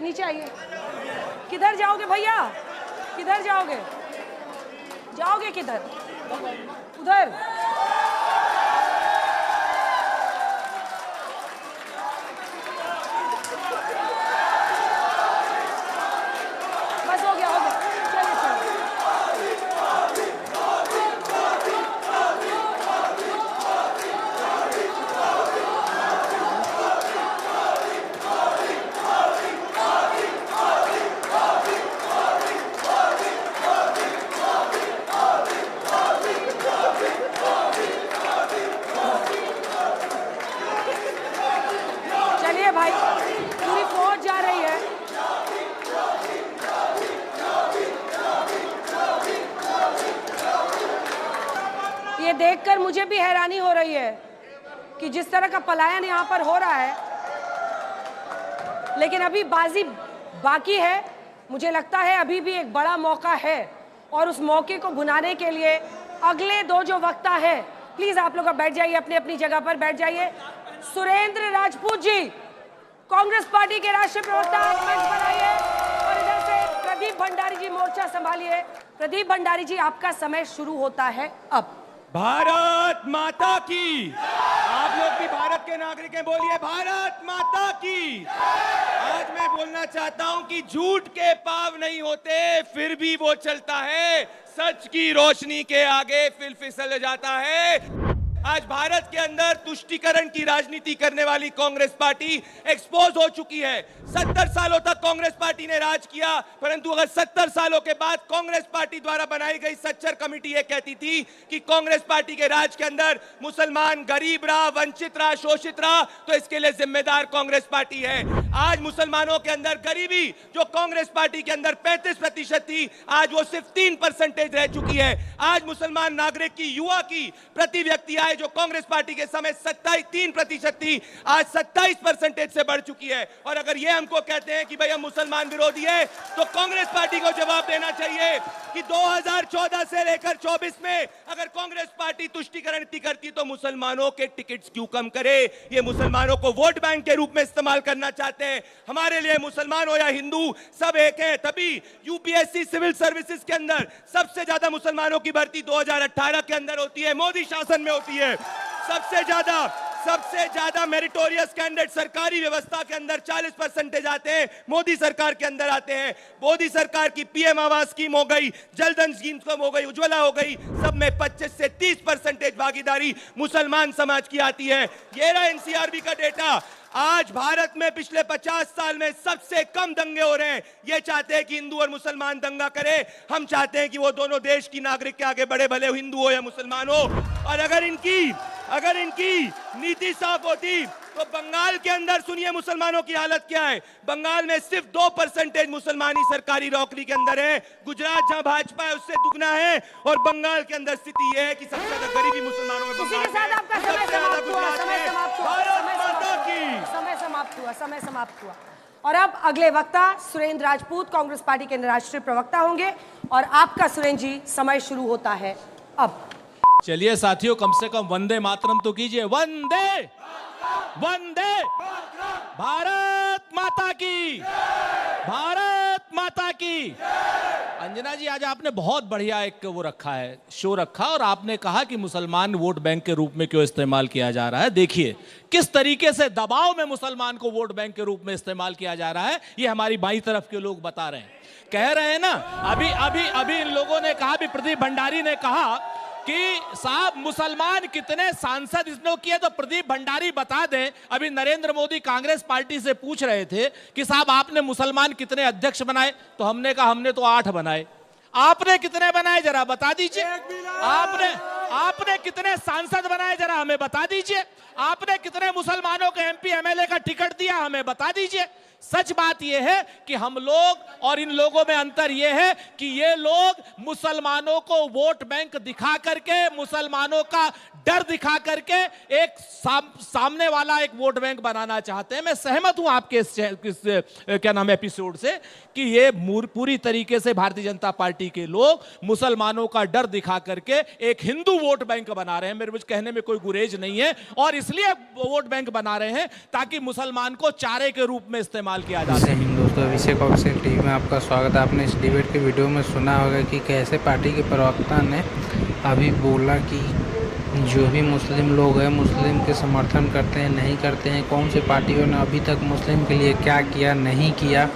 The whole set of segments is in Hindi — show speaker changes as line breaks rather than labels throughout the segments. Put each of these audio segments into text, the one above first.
नीचे आइए। किधर जाओगे भैया, किधर जाओगे, जाओगे किधर? उधर। बस हो गया, हो गया, चलिए चलिए। चलिए भाई, पूरी फौज जा रही है। ये देखकर मुझे भी हैरानी हो रही है कि जिस तरह का पलायन यहाँ पर हो रहा है, लेकिन अभी बाजी बाकी है। मुझे लगता है अभी भी एक बड़ा मौका है और उस मौके को भुनाने के लिए अगले दो जो वक्ता है, प्लीज आप लोग बैठ जाइए, अपनी अपनी जगह पर बैठ जाइए। सुरेंद्र राजपूत जी, कांग्रेस पार्टी के राष्ट्रीय प्रवक्ता, मंच पर आइए और इधर से प्रदीप भंडारी जी मोर्चा संभालिए। प्रदीप भंडारी जी, आपका समय शुरू होता है अब।
भारत माता की। आप लोग भी भारत के नागरिक हैं, बोलिए भारत माता की। आज मैं बोलना चाहता हूं कि झूठ के पाव नहीं होते, फिर भी वो चलता है। सच की रोशनी के आगे फिर फिसल जाता है। आज भारत के अंदर तुष्टीकरण की राजनीति करने वाली कांग्रेस पार्टी एक्सपोज हो चुकी है। 70 सालों तक कांग्रेस पार्टी ने राज किया, परंतु अगर 70 सालों के बाद कांग्रेस पार्टी द्वारा बनाई गई सच्चर कमेटी ये कहती थी कि कांग्रेस पार्टी के राज के अंदर मुसलमान गरीब रहा, वंचित रहा, शोषित रहा, तो इसके लिए जिम्मेदार कांग्रेस पार्टी है। आज मुसलमानों के अंदर गरीबी जो कांग्रेस पार्टी के अंदर 35% थी, आज वो सिर्फ 3% रह चुकी है। आज मुसलमान नागरिक की, युवा की प्रति व्यक्ति आय जो कांग्रेस पार्टी के समय 3% थी, आज 27% से बढ़ चुकी है। और अगर ये हमको कहते हैं कि भाई हम मुसलमान विरोधी है, तो कांग्रेस पार्टी को जवाब देना चाहिए कि 2014 से लेकर 24 में अगर कांग्रेस पार्टी तुष्टीकरण करती तो मुसलमानों के टिकट्स क्यों कम करे? ये मुसलमानों को वोट बैंक के रूप में इस्तेमाल करना चाहते हैं। हमारे लिए मुसलमान हो या हिंदू सब एक है। तभी यूपीएससी सिविल सर्विसेज के अंदर सबसे ज्यादा मुसलमानों की भर्ती 2018 के अंदर होती है, मोदी शासन में होती है। सबसे ज्यादा मेरिटोरियस कैंडिडेट सरकारी व्यवस्था के अंदर 40% आते हैं, मोदी सरकार के अंदर आते हैं। मोदी सरकार की पीएम आवास स्कीम हो गई, जलधन स्कीम हो गई, उज्ज्वला हो गई, सब में 25 से 30% भागीदारी मुसलमान समाज की आती है। ये रहा एनसीआरबी का डेटा। आज भारत में पिछले 50 साल में सबसे कम दंगे हो रहे हैं। ये चाहते हैं कि हिंदू और मुसलमान दंगा करें, हम चाहते हैं कि वो दोनों देश की नागरिक के आगे बढ़े, भले हिंदू हो या मुसलमान हो। और अगर इनकी नीति साफ होती तो बंगाल के अंदर सुनिए मुसलमानों की हालत क्या है। बंगाल में सिर्फ 2% मुसलमानी सरकारी नौकरी के अंदर है। गुजरात जहां भाजपा है उससे दुगना है, और बंगाल के अंदर स्थिति यह है कि सबसे ज्यादा गरीबी मुसलमानों में बंगाल में,
समय समाप्त हुआ। और अब अगले वक्ता सुरेंद्र राजपूत, कांग्रेस पार्टी के राष्ट्रीय प्रवक्ता होंगे, और आपका सुरेंद्र जी समय शुरू होता है अब।
चलिए साथियों, कम से कम वंदे मातरम तो कीजिए। वंदे वंदे भारत माता की, भारत माता की। अंजना जी, आज आपने बहुत बढ़िया एक वो रखा है, शो रखा, और आपने कहा कि मुसलमान वोट बैंक के रूप में क्यों इस्तेमाल किया जा रहा है। देखिए किस तरीके से दबाव में मुसलमान को वोट बैंक के रूप में इस्तेमाल किया जा रहा है, ये हमारी बाईं तरफ के लोग बता रहे हैं। कह रहे हैं ना, अभी इन लोगों ने कहा, भी प्रदीप भंडारी ने कहा कि साहब मुसलमान कितने सांसद इसने किए, तो प्रदीप भंडारी बता दें। अभी नरेंद्र मोदी कांग्रेस पार्टी से पूछ रहे थे कि साहब आपने मुसलमान कितने अध्यक्ष बनाए, तो हमने कहा हमने तो 8 बनाए। आपने कितने बनाए जरा बता दीजिए। आपने कितने सांसद बनाए जरा हमें बता दीजिए। आपने कितने मुसलमानों को एमपी एमएलए का टिकट दिया हमें बता दीजिए। सच बात यह है कि हम लोग और इन लोगों में अंतर यह है कि ये लोग मुसलमानों को वोट बैंक दिखा करके, मुसलमानों का डर दिखा करके एक सामने वाला एक वोट बैंक बनाना चाहते हैं। मैं सहमत हूं आपके इस क्या नाम एपिसोड से कि ये पूरी तरीके से भारतीय जनता पार्टी के लोग मुसलमानों का डर दिखा करके एक हिंदू वोट बैंक बना रहे हैं। मेरे मुझे कहने में कोई गुरेज नहीं है, और इसलिए वोट बैंक बना रहे हैं ताकि मुसलमान को चारे के रूप में इस्तेमाल इस्तेमाल किया जाता
जय
है।
हिंद दोस्तों, अभिषेक ऑफिशियल टीवी में आपका स्वागत है। आपने इस डिबेट के वीडियो में सुना होगा कि कैसे पार्टी के प्रवक्ता ने अभी बोला कि जो भी मुस्लिम लोग हैं मुस्लिम के समर्थन करते हैं नहीं करते हैं, कौन सी पार्टियों ने अभी तक मुस्लिम के लिए क्या किया नहीं किया।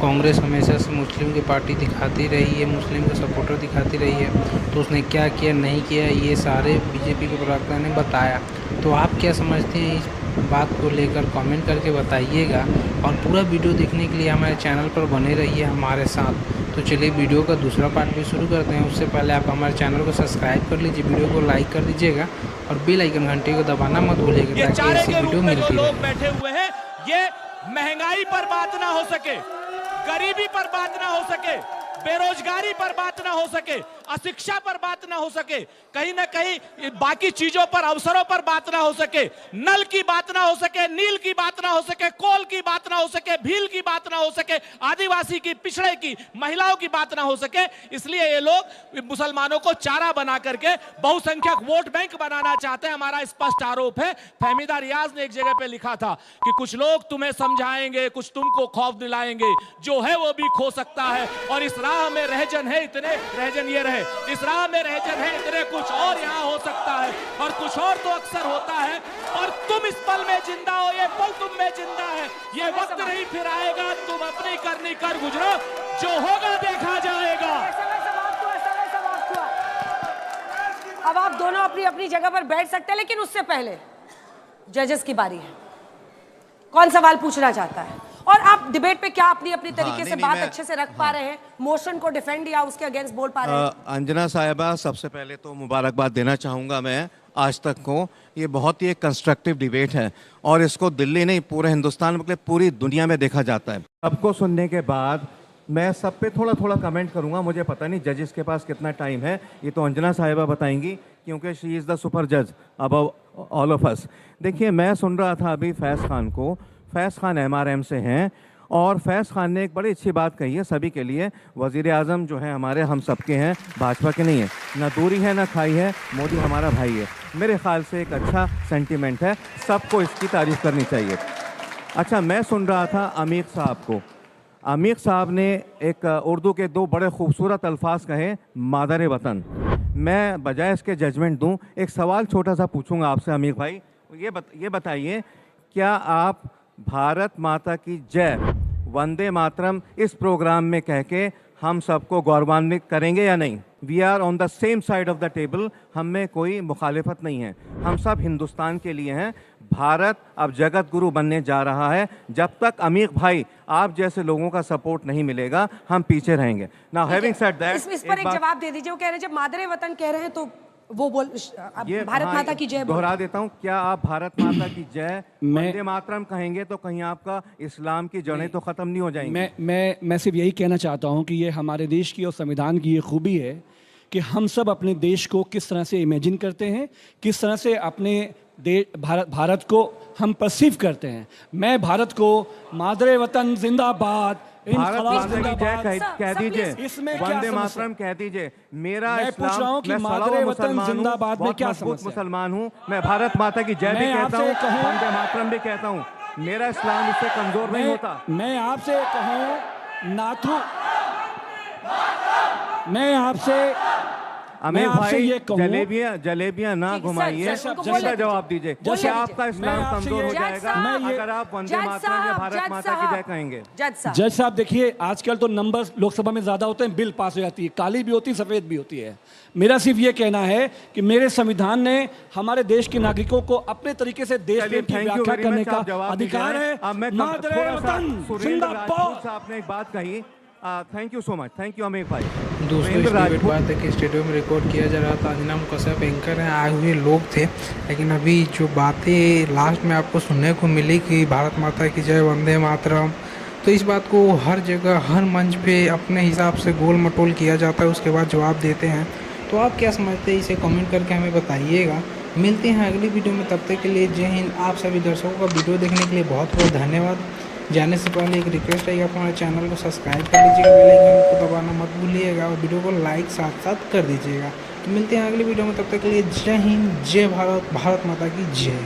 कांग्रेस हमेशा से मुस्लिम की पार्टी दिखाती रही है, मुस्लिम के सपोर्टर दिखाती रही है, तो उसने क्या किया नहीं किया ये सारे बीजेपी के प्रवक्ता ने बताया। तो आप क्या समझते हैं इस बात को लेकर कमेंट करके बताइएगा, और पूरा वीडियो देखने के लिए हमारे चैनल पर बने रहिए हमारे साथ। तो चलिए वीडियो का दूसरा पार्ट भी शुरू करते हैं। उससे पहले आप हमारे चैनल को सब्सक्राइब कर लीजिए, वीडियो को लाइक कर दीजिएगा और बेल आइकन घंटी को दबाना मत भूलिएगा
ये
ताकि
चारे
ऐसी
के रूप
वीडियो
में जो
मिलती
लोग
रहे।
बैठे हुए हैं, ये महंगाई पर बात ना हो सके, गरीबी पर बात ना हो सके, बेरोजगारी पर बात ना हो सके, अशिक्षा पर बात ना हो सके, कहीं ना कहीं बाकी चीजों पर, अवसरों पर बात ना हो सके, नल की बात ना हो सके, नील की बात ना हो सके, कोल की बात ना हो सके, भील की बात ना हो सके, आदिवासी की, पिछड़े की, महिलाओं की बात ना हो सके। इसलिए ये लोग मुसलमानों को चारा बना करके बहुसंख्यक वोट बैंक बनाना चाहते हैं। हमारा स्पष्ट आरोप है। फहमीदा रियाज ने एक जगह पे लिखा था कि कुछ लोग तुम्हें समझाएंगे, कुछ तुमको खौफ दिलाएंगे, जो है वो भी खो सकता है, और इस राह में रहजन है इतने, रहजन ये रहे, इस राह में रहजन है इतने, कुछ और यहाँ हो सकता है, और कुछ और तो अक्सर होता है, और तुम इस पल में जिंदा हो, ये पल तुम में जिंदा है, ये वक्त नहीं फिर आएगा, तुम अपनी करनी कर गुजरो, जो होगा देखा जाएगा।
अब आप दोनों अपनी अपनी जगह पर बैठ सकते हैं, लेकिन उससे पहले जजेस की बारी है। कौन सवाल पूछना चाहता है? और आप डिबेट पे क्या अपनी अपनी तरीके से बात अच्छे से रख पा रहे हैं, मोशन को डिफेंड या उसके अगेंस्ट बोल पा रहे हैं?
अंजना साहिबा, सबसे पहले तो मुबारकबाद देना चाहूँगा मैं आज तक को। ये बहुत ही एक कंस्ट्रक्टिव डिबेट है, और इसको दिल्ली नहीं पूरे हिंदुस्तान में, पूरी दुनिया में देखा जाता है। सबको सुनने के बाद मैं सब पे थोड़ा थोड़ा कमेंट करूंगा। मुझे पता नहीं जजेस के पास कितना टाइम है, ये तो अंजना साहिबा बताएंगी, क्योंकि शी इज़ द सुपर जज अबव ऑल ऑफ अस। देखिए, मैं सुन रहा था अभी फैज़ खान को। फैज़ खान MRM से हैं, और फैज़ खान ने एक बड़ी अच्छी बात कही है सभी के लिए। वज़ीर आज़म जो है हमारे, हम सबके हैं, भाजपा के नहीं है। ना दूरी है ना खाई है, मोदी हमारा भाई है। मेरे ख्याल से एक अच्छा सेंटीमेंट है, सबको इसकी तारीफ़ करनी चाहिए। अच्छा, मैं सुन रहा था अमीर साहब को। अमीर साहब ने एक उर्दू के दो बड़े खूबसूरत अल्फाज कहे, मादर वतन। मैं बजाय इसके जजमेंट दूं, एक सवाल छोटा सा पूछूंगा आपसे अमीर भाई। ये बताइए, क्या आप भारत माता की जय, वंदे मातरम इस प्रोग्राम में कह के हम सबको गौरवान्वित करेंगे या नहीं? We are on the same side of the table, हम में कोई मुखालिफत नहीं है, हम सब हिंदुस्तान के लिए हैं। भारत अब जगत गुरु बनने जा रहा है। जब तक अमीर भाई आप जैसे लोगों का सपोर्ट नहीं मिलेगा, हम पीछे रहेंगे। नाउ हैविंग सेड दैट,
इस पर एक जवाब दे दीजिए। वो कह रहे हैं जब मादरे वतन कह रहे हैं तो वो बोल भारत माता की जय
दोहरा देता हूँ, क्या आप भारत माता की जय, वंदे मातरम कहेंगे तो कहीं आपका इस्लाम की जड़ें तो खत्म नहीं हो जाएंगी?
मैं सिर्फ यही कहना चाहता हूँ कि ये हमारे देश की और संविधान की ये खूबी है कि हम सब अपने देश को किस तरह से इमेजिन करते हैं, किस तरह से अपने भारत को हम परसीव करते हैं। मैं भारत को मादरे वतन जिंदाबाद,
भारत माता की जय कह दीजिए,
इसमें क्या
वंदे
समस्या?
मातरम कह दीजिए। मेरा
मैं पूछ रहा हूं कि
मैं
मादरे वतन
मुसलमान हूं,
जिंदाबाद में
बहुत
क्या
मजबूत
समस्या?
मुसलमान हूँ। मैं भारत माता की जय भी
मैं
कहता हूँ,
आपसे कहूं-
वंदे मातरम भी कहता हूँ। मेरा इस्लाम इससे कमजोर नहीं होता।
मैं आपसे कहूँ नाथू, मैं आपसे
अमीर भाई,
ये कहूं-
जलेबियां ना
ठीक है,
घुमाइए,
सर, उनको
सीधा
बोलने
जवाब दीजिए।
बोलने
क्या
दीजिए।
आपका इस्लाम
मैं आपसे
कमजोर हो
ये-
जाएगा
जज साहब,
अगर आप वंदे मातरम या भारत माता की जय कहेंगे?
जज साहब देखिए, आजकल तो नंबर लोकसभा में ज़्यादा होते हैं, बिल पास हो जाती है, काली भी होती है, सफ़ेद भी होती है। मेरा सिर्फ ये कहना है कि मेरे संविधान ने हमारे देश के नागरिकों को अपने तरीके से देश प्रेम की व्याख्या करने का अधिकार है। मादरे वतन जिंदाबाद।
आपने एक बात कही, thank you so much, thank you अमीर भाई।
दोस्तों, इस डिबेट बात है कि स्टूडियो में रिकॉर्ड किया जा रहा था। अंजना मुकसब एंकर हैं, आए हुए लोग थे, लेकिन अभी जो बातें लास्ट में आपको सुनने को मिली कि भारत माता की जय, वंदे मातरम, तो इस बात को हर जगह हर मंच पे अपने हिसाब से गोल मटोल किया जाता है, उसके बाद जवाब देते हैं। तो आप क्या समझते हैं, इसे कमेंट करके हमें बताइएगा। मिलते हैं अगली वीडियो में, तब तक के लिए जय हिंद। आप सभी दर्शकों का वीडियो देखने के लिए बहुत बहुत धन्यवाद। जाने से पहले एक रिक्वेस्ट है कि आप हमारे चैनल को सब्सक्राइब कर लीजिएगा, बेल आइकन को दबाना मत भूलिएगा, और वीडियो को लाइक साथ साथ कर दीजिएगा। तो मिलते हैं अगली वीडियो में, तब तक के लिए जय हिंद, जय भारत, भारत माता की जय।